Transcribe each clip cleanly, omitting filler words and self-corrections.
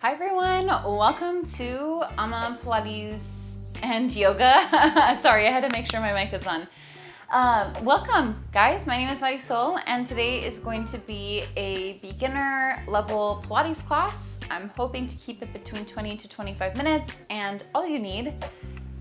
Hi everyone, welcome to Pilates and Yoga. Sorry, I had to make sure my mic is on. Welcome guys, my name is Marisol and today is going to be a beginner level Pilates class. I'm hoping to keep it between 20 to 25 minutes and all you need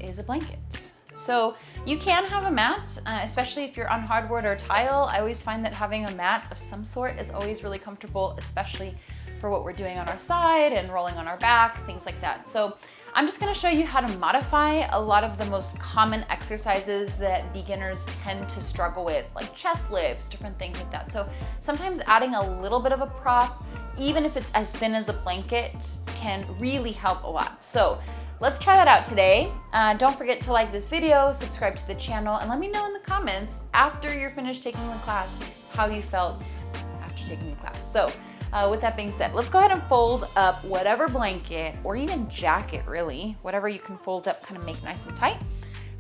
is a blanket. So you can have a mat, especially if you're on hardwood or tile. I always find that having a mat of some sort is always really comfortable, especially for what we're doing on our side and rolling on our back, things like that. So I'm just gonna show you how to modify a lot of the most common exercises that beginners tend to struggle with, like chest lifts, different things like that. So sometimes adding a little bit of a prop, even if it's as thin as a blanket, can really help a lot. So let's try that out today. Don't forget to like this video, subscribe to the channel, and let me know in the comments after you're finished taking the class, how you felt after taking the class. So with that being said, let's go ahead and fold up whatever blanket or even jacket, really, whatever you can fold up, kind of make nice and tight.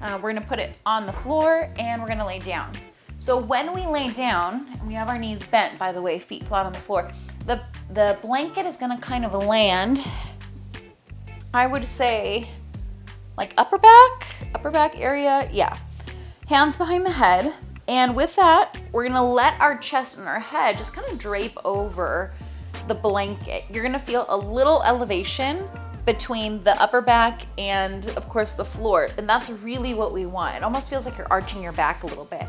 We're gonna put it on the floor and we're gonna lay down. So when we lay down, and we have our knees bent, by the way, feet flat on the floor, the blanket is gonna kind of land, I would say, like upper back area, yeah. Hands behind the head. And with that, we're gonna let our chest and our head just kind of drape over the blanket. You're gonna feel a little elevation between the upper back and of course the floor. And that's really what we want. It almost feels like you're arching your back a little bit.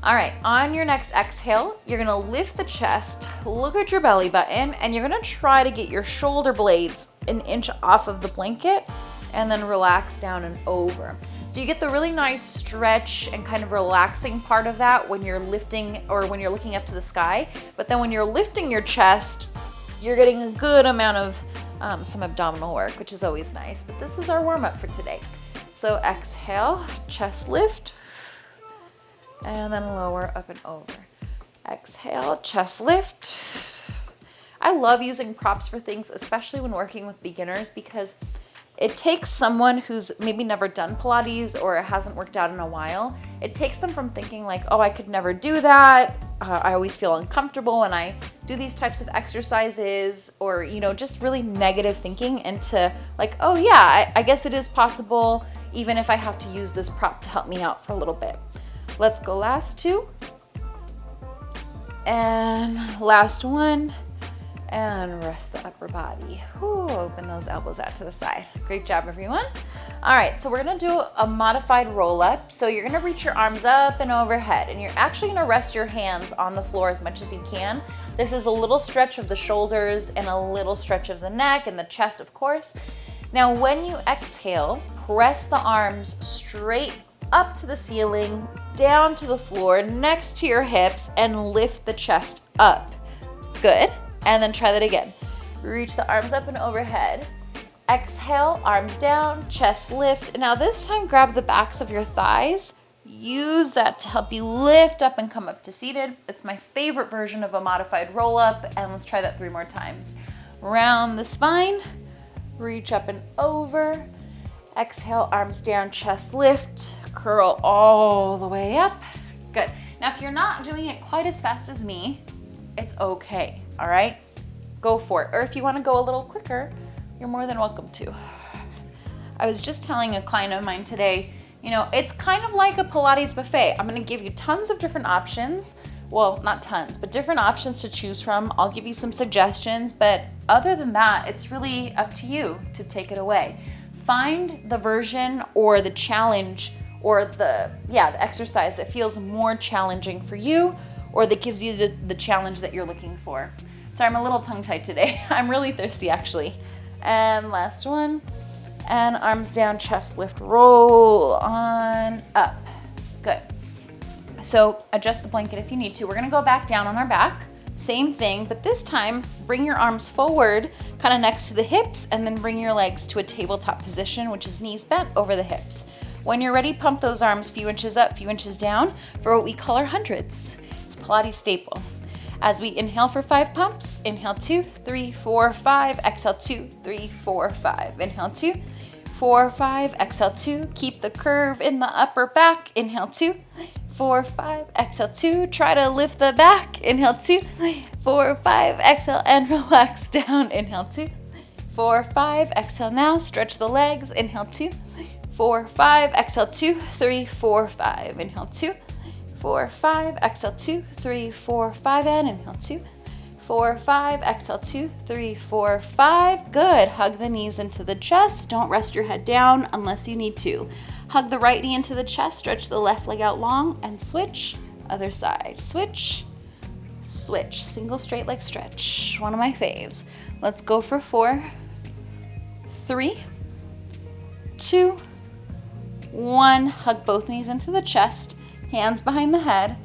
All right, on your next exhale, you're gonna lift the chest, look at your belly button, and you're gonna try to get your shoulder blades an inch off of the blanket and then relax down and over. So you get the really nice stretch and kind of relaxing part of that when you're lifting or when you're looking up to the sky. But then when you're lifting your chest, you're getting a good amount of some abdominal work, which is always nice. But this is our warm up for today. So exhale, chest lift, and then lower up and over. Exhale, chest lift. I love using props for things, especially when working with beginners, because it takes someone who's maybe never done Pilates or hasn't worked out in a while. It takes them from thinking like, oh, I could never do that. I always feel uncomfortable when I do these types of exercises, or, you know, just really negative thinking, into like, oh yeah, I guess it is possible, even if I have to use this prop to help me out for a little bit. Let's go last two. And last one. And rest the upper body. Whew, open those elbows out to the side. Great job, everyone. All right, so we're gonna do a modified roll up. So you're gonna reach your arms up and overhead, and you're actually gonna rest your hands on the floor as much as you can. This is a little stretch of the shoulders and a little stretch of the neck and the chest, of course. Now, when you exhale, press the arms straight up to the ceiling, down to the floor, next to your hips, and lift the chest up. Good. And then try that again. Reach the arms up and overhead. Exhale, arms down, chest lift. Now this time, grab the backs of your thighs. Use that to help you lift up and come up to seated. It's my favorite version of a modified roll up. And let's try that 3 more times. Round the spine, reach up and over. Exhale, arms down, chest lift. Curl all the way up. Good. Now if you're not doing it quite as fast as me, it's okay, all right? Go for it. Or if you wanna go a little quicker, you're more than welcome to. I was just telling a client of mine today, you know, it's kind of like a Pilates buffet. I'm gonna give you tons of different options. Well, not tons, but different options to choose from. I'll give you some suggestions, but other than that, it's really up to you to take it away. Find the version or the challenge or the exercise that feels more challenging for you, or that gives you the challenge that you're looking for. Sorry, I'm a little tongue-tied today. I'm really thirsty, actually. And last one. And arms down, chest lift, roll on up. Good. So adjust the blanket if you need to. We're gonna go back down on our back. Same thing, but this time, bring your arms forward, kind of next to the hips, and then bring your legs to a tabletop position, which is knees bent over the hips. When you're ready, pump those arms few inches up, few inches down for what we call our hundreds. Pilates staple. As we inhale for 5 pumps, inhale 2, 3, 4, 5, exhale 2, 3, 4, 5. Inhale 2, 4, 5, exhale 2. Keep the curve in the upper back. Inhale 2, 4, 5, exhale 2. Try to lift the back. Inhale 2, 4, 5, exhale and relax down. Inhale 2, 4, 5. Exhale now, stretch the legs. Inhale 2, 4, 5. Exhale 2, 3, 4, 5. Inhale 2, 4, 5. Exhale 2, 3, 4, 5. And inhale 2, 4, 5. Exhale 2, 3, 4, 5. Good. Hug the knees into the chest. Don't rest your head down unless you need to. Hug the right knee into the chest. Stretch the left leg out long and switch. Other side. Switch. Switch. Single straight leg stretch. One of my faves. Let's go for 4, 3, 2, 1. Hug both knees into the chest. Hands behind the head.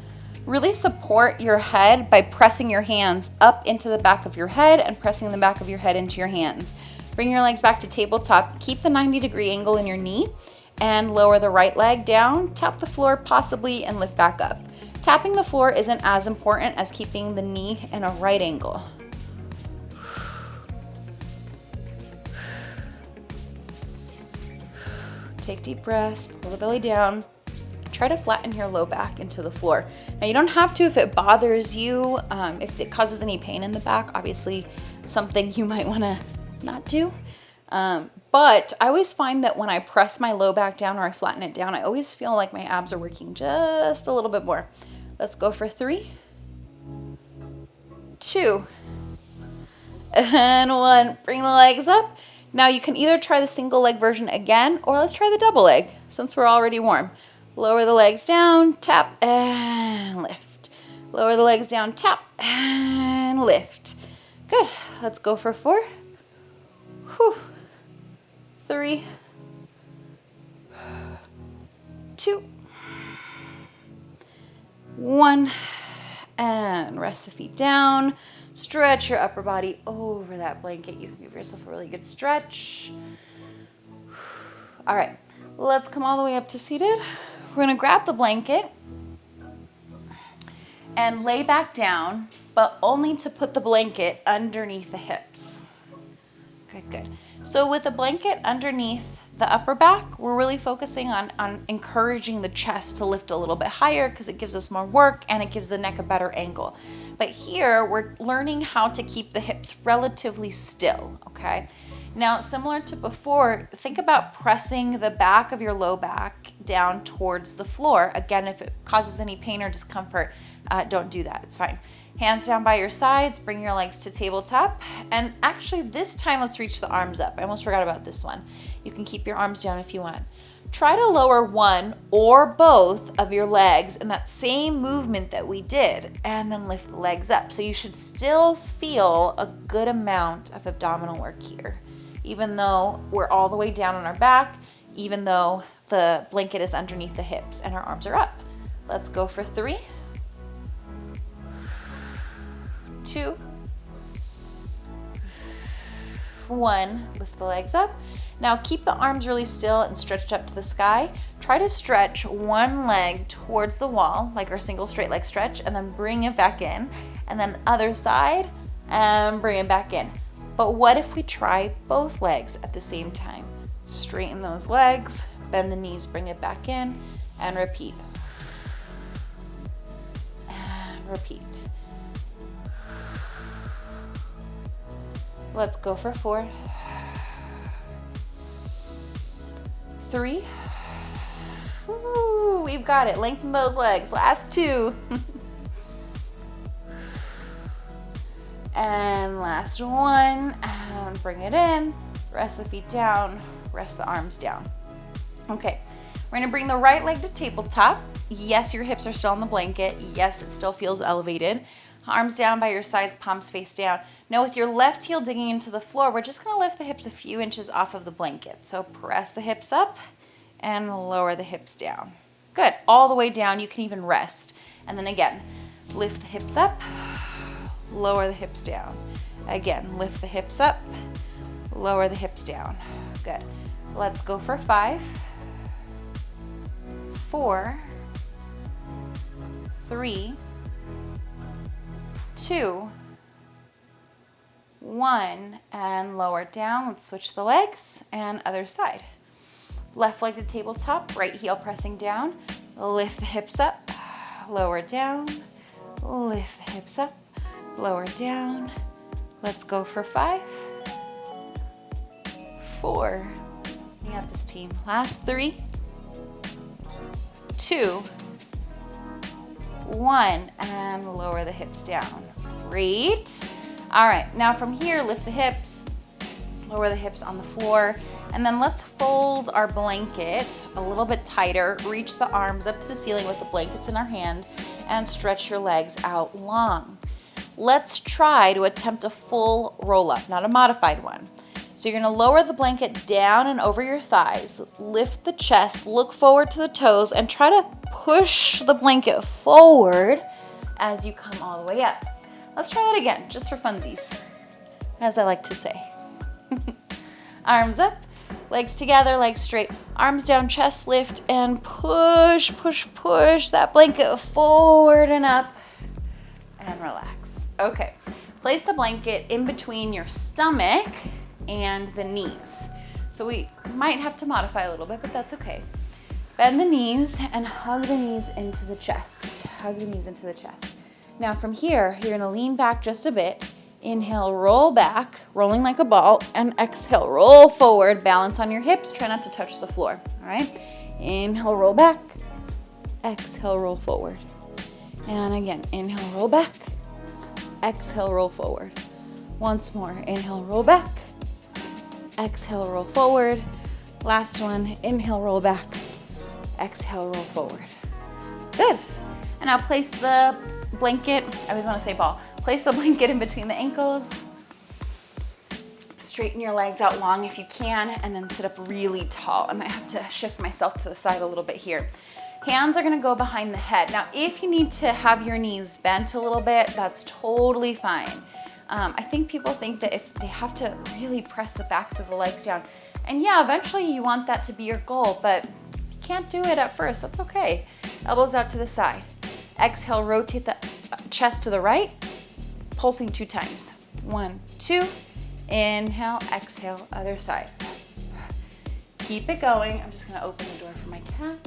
Really support your head by pressing your hands up into the back of your head and pressing the back of your head into your hands. Bring your legs back to tabletop. Keep the 90-degree angle in your knee and lower the right leg down. Tap the floor possibly and lift back up. Tapping the floor isn't as important as keeping the knee in a right angle. Take deep breaths, pull the belly down. Try to flatten your low back into the floor. Now you don't have to if it bothers you, if it causes any pain in the back, obviously something you might wanna not do. But I always find that when I press my low back down or I flatten it down, I always feel like my abs are working just a little bit more. Let's go for 3, 2, and 1. Bring the legs up. Now you can either try the single leg version again, or let's try the double leg since we're already warm. Lower the legs down, tap, and lift. Lower the legs down, tap, and lift. Good. Let's go for 4, 3, 2, 1. And rest the feet down. Stretch your upper body over that blanket. You can give yourself a really good stretch. All right, let's come all the way up to seated. We're gonna grab the blanket and lay back down, but only to put the blanket underneath the hips. Good, good. So with the blanket underneath the upper back, we're really focusing on encouraging the chest to lift a little bit higher because it gives us more work and it gives the neck a better angle. But here, we're learning how to keep the hips relatively still, okay? Now, similar to before, think about pressing the back of your low back down towards the floor. Again, if it causes any pain or discomfort, don't do that, it's fine. Hands down by your sides, bring your legs to tabletop. And actually this time, let's reach the arms up. I almost forgot about this one. You can keep your arms down if you want. Try to lower one or both of your legs in that same movement that we did, and then lift the legs up. So you should still feel a good amount of abdominal work here, even though we're all the way down on our back, even though the blanket is underneath the hips and our arms are up. Let's go for 3, 2, 1. Lift the legs up. Now keep the arms really still and stretched up to the sky. Try to stretch one leg towards the wall, like our single straight leg stretch, and then bring it back in. And then other side, and bring it back in. But what if we try both legs at the same time? Straighten those legs, bend the knees, bring it back in, and repeat. And repeat. Let's go for 4, 3. Ooh, we've got it. Lengthen those legs. Last 2. And last 1. And bring it in. Rest the feet down. Rest the arms down. Okay, we're gonna bring the right leg to tabletop. Yes, your hips are still on the blanket. Yes, it still feels elevated. Arms down by your sides, palms face down. Now with your left heel digging into the floor, we're just gonna lift the hips a few inches off of the blanket. So press the hips up and lower the hips down. Good, all the way down, you can even rest. And then again, lift the hips up, lower the hips down. Again, lift the hips up, lower the hips down. Good, let's go for 5, 4, 3, 2, 1, and lower it down. Let's switch the legs and other side. Left leg to tabletop, right heel pressing down. Lift the hips up, lower down, lift the hips up, lower down. Let's go for 5, 4. We got this, team. Last 3, 2, 1, and lower the hips down. Great. All right, now from here, lift the hips, lower the hips on the floor, and then let's fold our blanket a little bit tighter, reach the arms up to the ceiling with the blankets in our hand, and stretch your legs out long. Let's try to attempt a full roll-up, not a modified one. So you're gonna lower the blanket down and over your thighs, lift the chest, look forward to the toes, and try to push the blanket forward as you come all the way up. Let's try that again, just for funsies, as I like to say. Arms up, legs together, legs straight, arms down, chest lift, and push, push, push that blanket forward and up, and relax. Okay, place the blanket in between your stomach and the knees. So we might have to modify a little bit, but that's okay. Bend the knees and hug the knees into the chest. Hug the knees into the chest. Now from here, you're gonna lean back just a bit. Inhale, roll back, rolling like a ball, and exhale, roll forward, balance on your hips, try not to touch the floor, all right? Inhale, roll back, exhale, roll forward. And again, inhale, roll back, exhale, roll forward. Once more, inhale, roll back, exhale, roll forward. Last one, inhale, roll back, exhale, roll forward. Good. And now place the blanket, I always want to say ball, place the blanket in between the ankles. Straighten your legs out long if you can, and then sit up really tall. I might have to shift myself to the side a little bit here. Hands are gonna go behind the head. Now, if you need to have your knees bent a little bit, that's totally fine. I think people think that if they have to really press the backs of the legs down, and yeah, eventually you want that to be your goal, but you can't do it at first, that's okay. Elbows out to the side. Exhale, rotate the chest to the right, pulsing 2 times. 1, 2, inhale, exhale, other side. Keep it going. I'm just gonna open the door for my cat,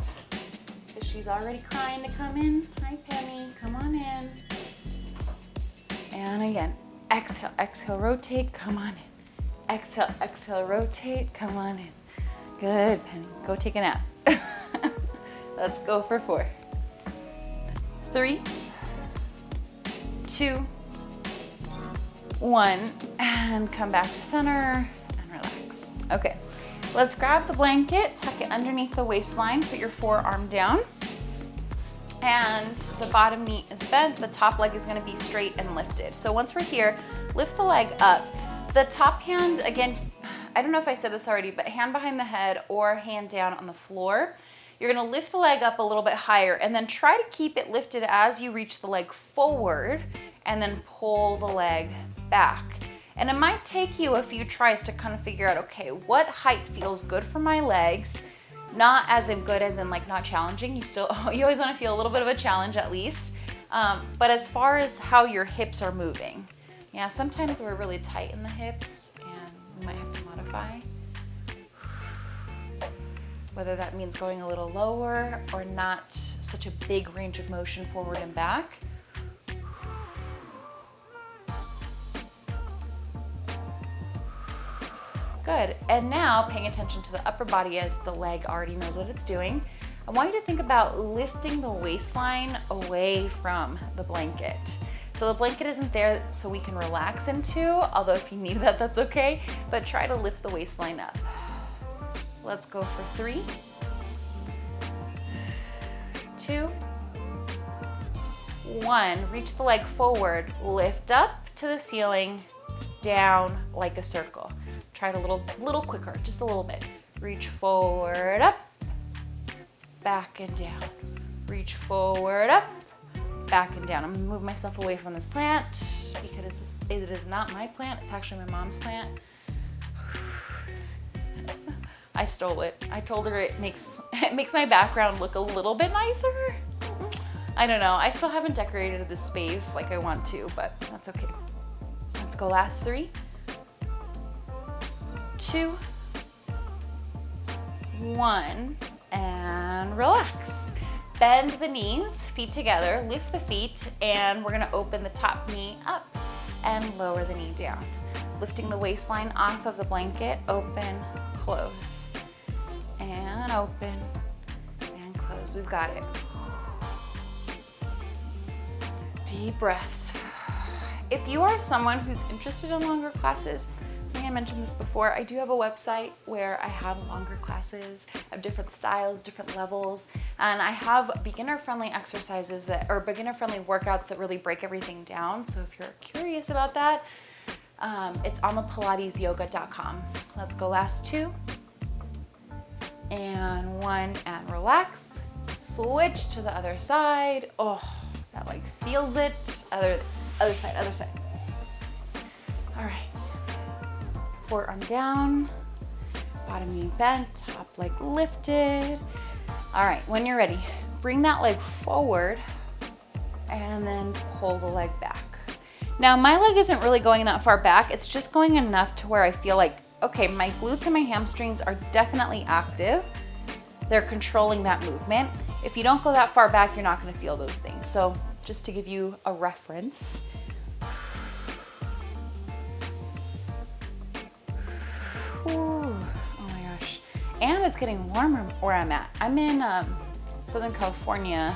because she's already crying to come in. Hi, Penny, come on in. And again, exhale, exhale, rotate, come on in. Exhale, exhale, rotate, come on in. Good, Penny, go take a nap. Let's go for 4. 3, 2, 1, and come back to center and relax. Okay, let's grab the blanket, tuck it underneath the waistline, put your forearm down, and the bottom knee is bent, the top leg is gonna be straight and lifted. So once we're here, lift the leg up. The top hand, again, I don't know if I said this already, but hand behind the head or hand down on the floor. You're gonna lift the leg up a little bit higher and then try to keep it lifted as you reach the leg forward and then pull the leg back. And it might take you a few tries to kind of figure out, okay, what height feels good for my legs? Not as in good as in like not challenging. You always wanna feel a little bit of a challenge at least. But as far as how your hips are moving. Yeah, sometimes we're really tight in the hips and we might have to modify. Whether that means going a little lower or not such a big range of motion forward and back. Good, and now paying attention to the upper body as the leg already knows what it's doing. I want you to think about lifting the waistline away from the blanket. So the blanket isn't there so we can relax into, although if you need that, that's okay, but try to lift the waistline up. Let's go for 3, 2, 1. Reach the leg forward, lift up to the ceiling, down like a circle. Try it a little quicker, just a little bit. Reach forward, up, back and down. Reach forward, up, back and down. I'm gonna move myself away from this plant because it is not my plant, it's actually my mom's plant. I stole it. I told her it makes my background look a little bit nicer. I don't know. I still haven't decorated this space like I want to, but that's okay. Let's go last 3, 2, 1, and relax. Bend the knees, feet together, lift the feet, and we're gonna open the top knee up and lower the knee down. Lifting the waistline off of the blanket, open, close, and open, and close. We've got it. Deep breaths. If you are someone who's interested in longer classes, I think I mentioned this before, I do have a website where I have longer classes of different styles, different levels, and I have beginner-friendly exercises or beginner-friendly workouts that really break everything down. So if you're curious about that, it's on the pilatesyoga.com. Let's go last 2, and 1, and relax. Switch to the other side. Oh, that like feels it. Other side, other side. All right. Forearm down, bottom knee bent, top leg lifted. All right, when you're ready, bring that leg forward and then pull the leg back. Now, my leg isn't really going that far back. It's just going enough to where I feel like, okay, my glutes and my hamstrings are definitely active. They're controlling that movement. If you don't go that far back, you're not gonna feel those things. So just to give you a reference, and it's getting warmer where I'm at. I'm in Southern California,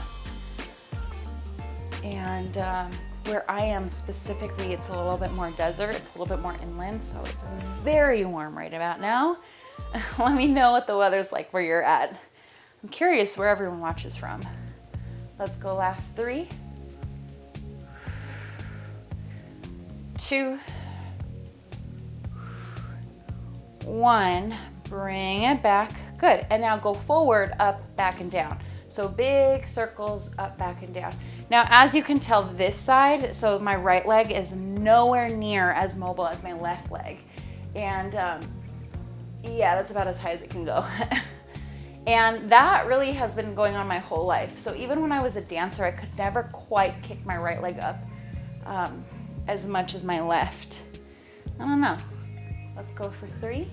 and where I am specifically, it's a little bit more desert, it's a little bit more inland, so it's very warm right about now. Let me know what the weather's like where you're at. I'm curious where everyone watches from. Let's go last 3, 2, 1. Bring it back. Good. And now go forward, up, back, and down. So big circles, up, back, and down. Now, as you can tell, this side, so my right leg is nowhere near as mobile as my left leg. And yeah, that's about as high as it can go. And that really has been going on my whole life. So even when I was a dancer, I could never quite kick my right leg up as much as my left. I don't know. Let's go for 3,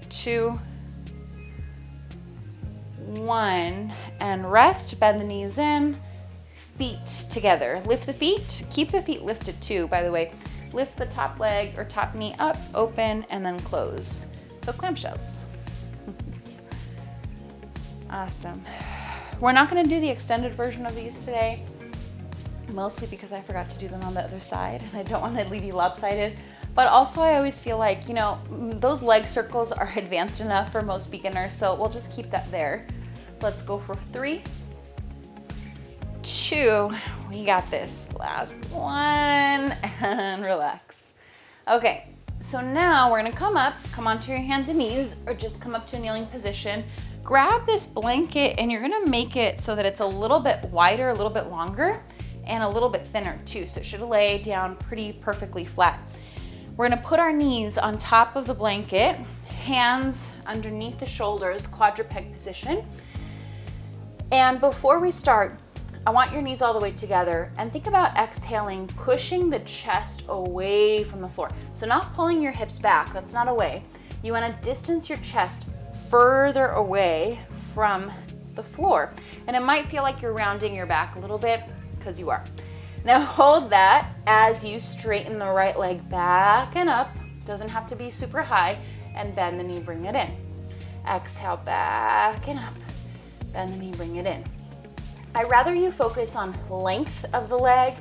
2, 1, and rest. Bend the knees in, feet together. Lift the feet. Keep the feet lifted too, by the way. Lift the top leg or top knee up, open, and then close. So clamshells. Awesome. We're not going to do the extended version of these today, mostly because I forgot to do them on the other side, and I don't want to leave you lopsided. But also I always feel like, you know, those leg circles are advanced enough for most beginners, so we'll just keep that there. Let's go for 3, 2, we got this. Last 1, and relax. Okay, so now we're gonna come onto your hands and knees, or just come up to a kneeling position. Grab this blanket and you're gonna make it so that it's a little bit wider, a little bit longer, and a little bit thinner too, so it should lay down pretty perfectly flat. We're gonna put our knees on top of the blanket, hands underneath the shoulders, quadruped position. And before we start, I want your knees all the way together, and think about exhaling, pushing the chest away from the floor. So not pulling your hips back, that's not away. You wanna distance your chest further away from the floor. And it might feel like you're rounding your back a little bit, because you are. Now hold that as you straighten the right leg back and up. Doesn't have to be super high, and bend the knee, bring it in. Exhale, back and up. Bend the knee, bring it in. I'd rather you focus on length of the leg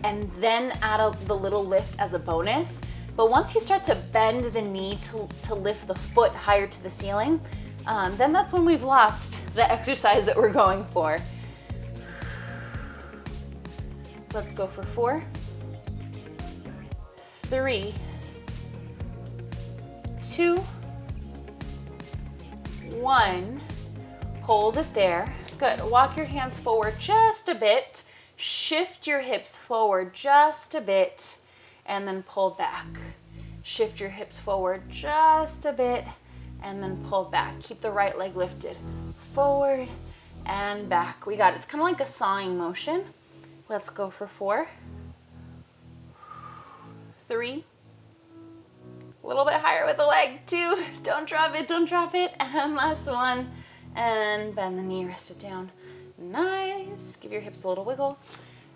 and then add the little lift as a bonus. But once you start to bend the knee to lift the foot higher to the ceiling, then that's when we've lost the exercise that we're going for. Let's go for 4, 3, 2, 1. Hold it there. Good. Walk your hands forward just a bit. Shift your hips forward just a bit, and then pull back. Shift your hips forward just a bit, and then pull back. Keep the right leg lifted. Forward and back. We got it. It's kind of like a sawing motion. Let's go for 4, 3, a little bit higher with the leg, 2, don't drop it, and last 1, and bend the knee, rest it down. Nice. Give your hips a little wiggle.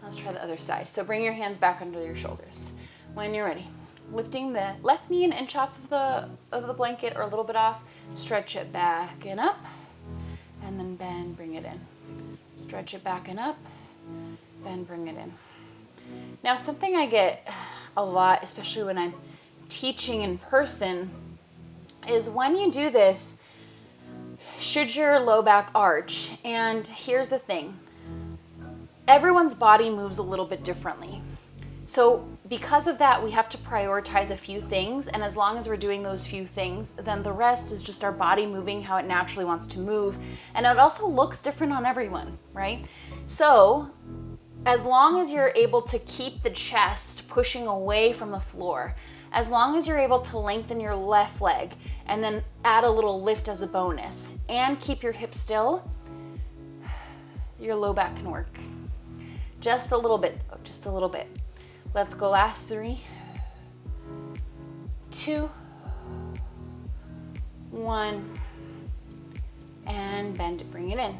Let's try the other side. So bring your hands back under your shoulders. When you're ready, lifting the left knee an inch off of the blanket or a little bit off, stretch it back and up, and then bend, bring it in. Stretch it back and up, bend, bring it in. Now, something I get a lot, especially when I'm teaching in person, is when you do this, should your low back arch? And here's the thing, everyone's body moves a little bit differently. So because of that, we have to prioritize a few things, and as long as we're doing those few things, then the rest is just our body moving how it naturally wants to move, and it also looks different on everyone, right? So as long as you're able to keep the chest pushing away from the floor, as long as you're able to lengthen your left leg and then add a little lift as a bonus and keep your hips still, your low back can work. Just a little bit, though, just a little bit. Let's go, last 3, 2, 1, and bend it, bring it in.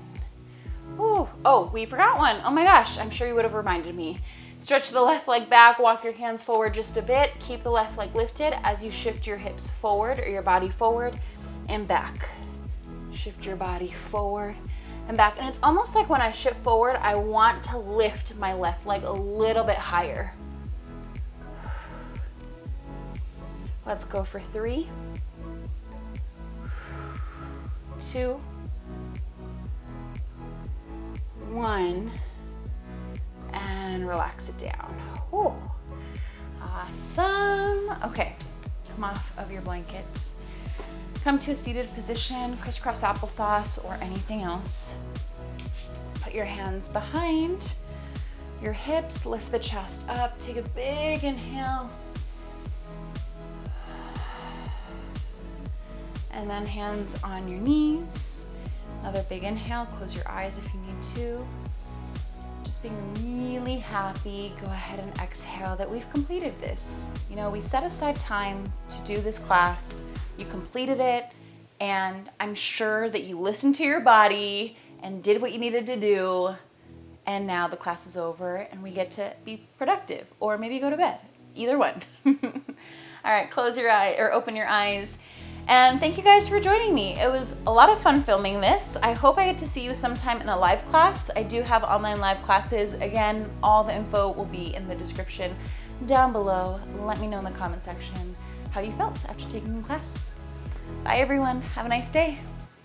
Ooh, oh, we forgot one. Oh my gosh, I'm sure you would have reminded me. Stretch the left leg back, walk your hands forward just a bit, keep the left leg lifted as you shift your hips forward or your body forward and back. Shift your body forward and back. And it's almost like when I shift forward, I want to lift my left leg a little bit higher. Let's go for 3, 2, 1, and relax it down. Ooh, awesome. Okay, come off of your blanket. Come to a seated position, crisscross applesauce or anything else. Put your hands behind your hips, lift the chest up, take a big inhale. And then hands on your knees. Another big inhale, close your eyes if you need to. Just being really happy, go ahead and exhale that we've completed this. You know, we set aside time to do this class, you completed it, and I'm sure that you listened to your body and did what you needed to do, and now the class is over and we get to be productive, or maybe go to bed, either one. All right, close your eye or open your eyes. And thank you guys for joining me. It was a lot of fun filming this. I hope I get to see you sometime in a live class. I do have online live classes. Again, all the info will be in the description down below. Let me know in the comment section how you felt after taking the class. Bye everyone, have a nice day.